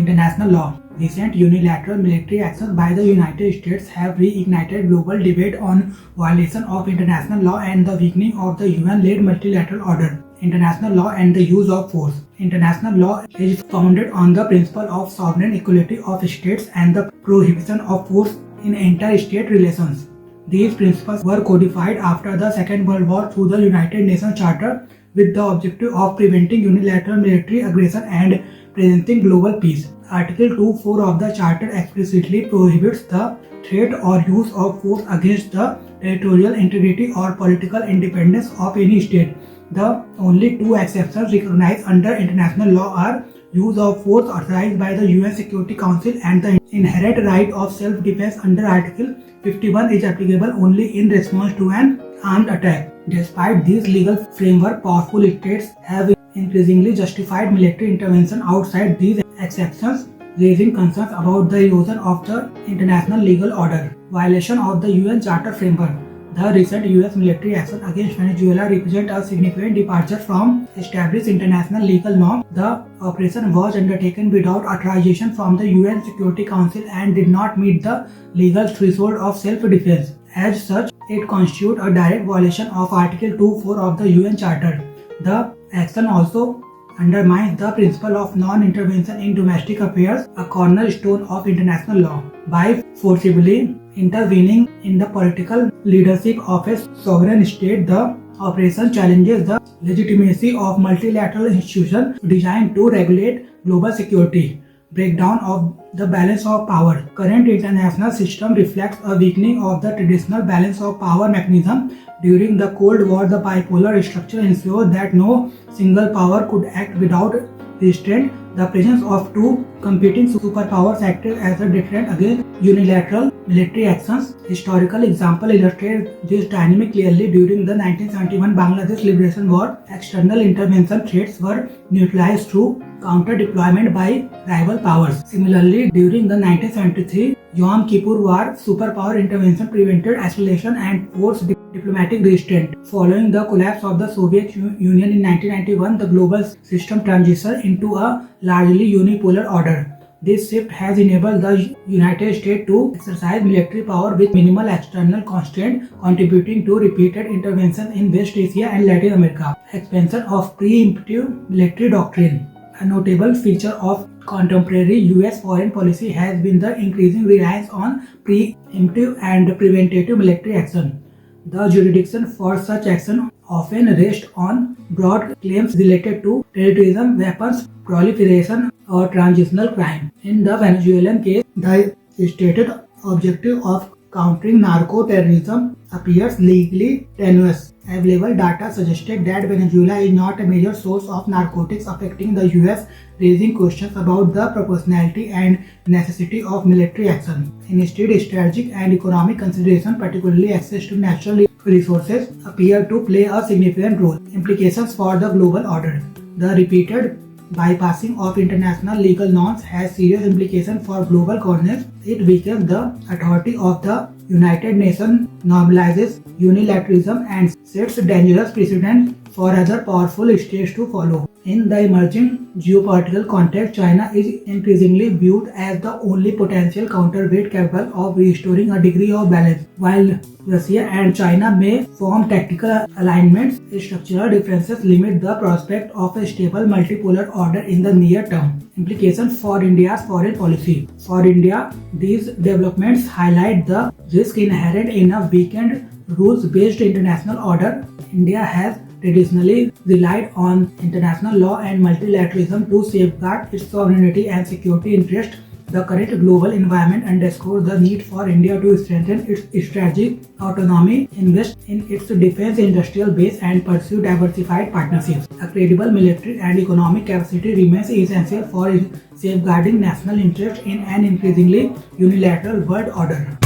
International law. Recent unilateral military actions by the United States have reignited global debate on violation of international law and the weakening of the UN-led multilateral order. International law and the use of force. International law is founded on the principle of sovereign equality of states and the prohibition of force in inter-state relations. These principles were codified after the Second World War through the United Nations Charter with the objective of preventing unilateral military aggression and preserving global peace. Article 2.4 of the Charter explicitly prohibits the threat or use of force against the territorial integrity or political independence of any state. The only two exceptions recognized under international law are use of force authorized by the UN Security Council and the inherent right of self-defense under Article 51 is applicable only in response to an armed attack. Despite this legal framework, powerful states have increasingly justified military intervention outside these exceptions, raising concerns about the erosion of the international legal order. Violation of the UN Charter framework. The recent US military action against Venezuela represents a significant departure from established international legal norms. The operation was undertaken without authorization from the UN Security Council and did not meet the legal threshold of self-defense. As such, it constitutes a direct violation of Article 2.4 of the UN Charter. The action also undermines the principle of non-intervention in domestic affairs, a cornerstone of international law. By forcibly intervening in the political leadership of a sovereign state, the operation challenges the legitimacy of multilateral institutions designed to regulate global security. Breakdown of the balance of power. Current international system reflects a weakening of the traditional balance of power mechanism. During the Cold War, the bipolar structure ensured that no single power could act without restraint. The presence of two competing superpowers acted as a deterrent against unilateral military actions. Historical example illustrate this dynamic clearly. During the 1971 Bangladesh Liberation War, external intervention threats were neutralized through counter-deployment by rival powers. Similarly, during the 1973 Yom Kippur War, superpower intervention prevented escalation and forced diplomatic restraint. Following the collapse of the Soviet Union in 1991, the global system transitioned into a largely unipolar order. This shift has enabled the United States to exercise military power with minimal external constraint, contributing to repeated intervention in West Asia and Latin America. Expansion of preemptive military doctrine. A notable feature of contemporary US foreign policy has been the increasing reliance on preemptive and preventative military action. The jurisdiction for such action often rests on broad claims related to terrorism, weapons proliferation, or transnational crime. In the Venezuelan case, the stated objective of countering narco-terrorism appears legally tenuous. Available data suggested that Venezuela is not a major source of narcotics affecting the US, raising questions about the proportionality and necessity of military action. Instead, strategic and economic considerations, particularly access to natural resources, appear to play a significant role. Implications for the global order. The repeated bypassing of international legal norms has serious implications for global governance. It weakens the authority of the United Nations, normalizes unilateralism, and sets dangerous precedent for other powerful states to follow. In the emerging geopolitical context, China is increasingly viewed as the only potential counterweight capable of restoring a degree of balance. While Russia and China may form tactical alignments, structural differences limit the prospect of a stable multipolar order in the near term. Implications for India's foreign policy. For India, these developments highlight the risk inherent in a weakened rules-based international order. India has traditionally relied on international law and multilateralism to safeguard its sovereignty and security interests. The current global environment underscores the need for India to strengthen its strategic autonomy, invest in its defense industrial base, and pursue diversified partnerships. A credible military and economic capacity remains essential for safeguarding national interests in an increasingly unilateral world order.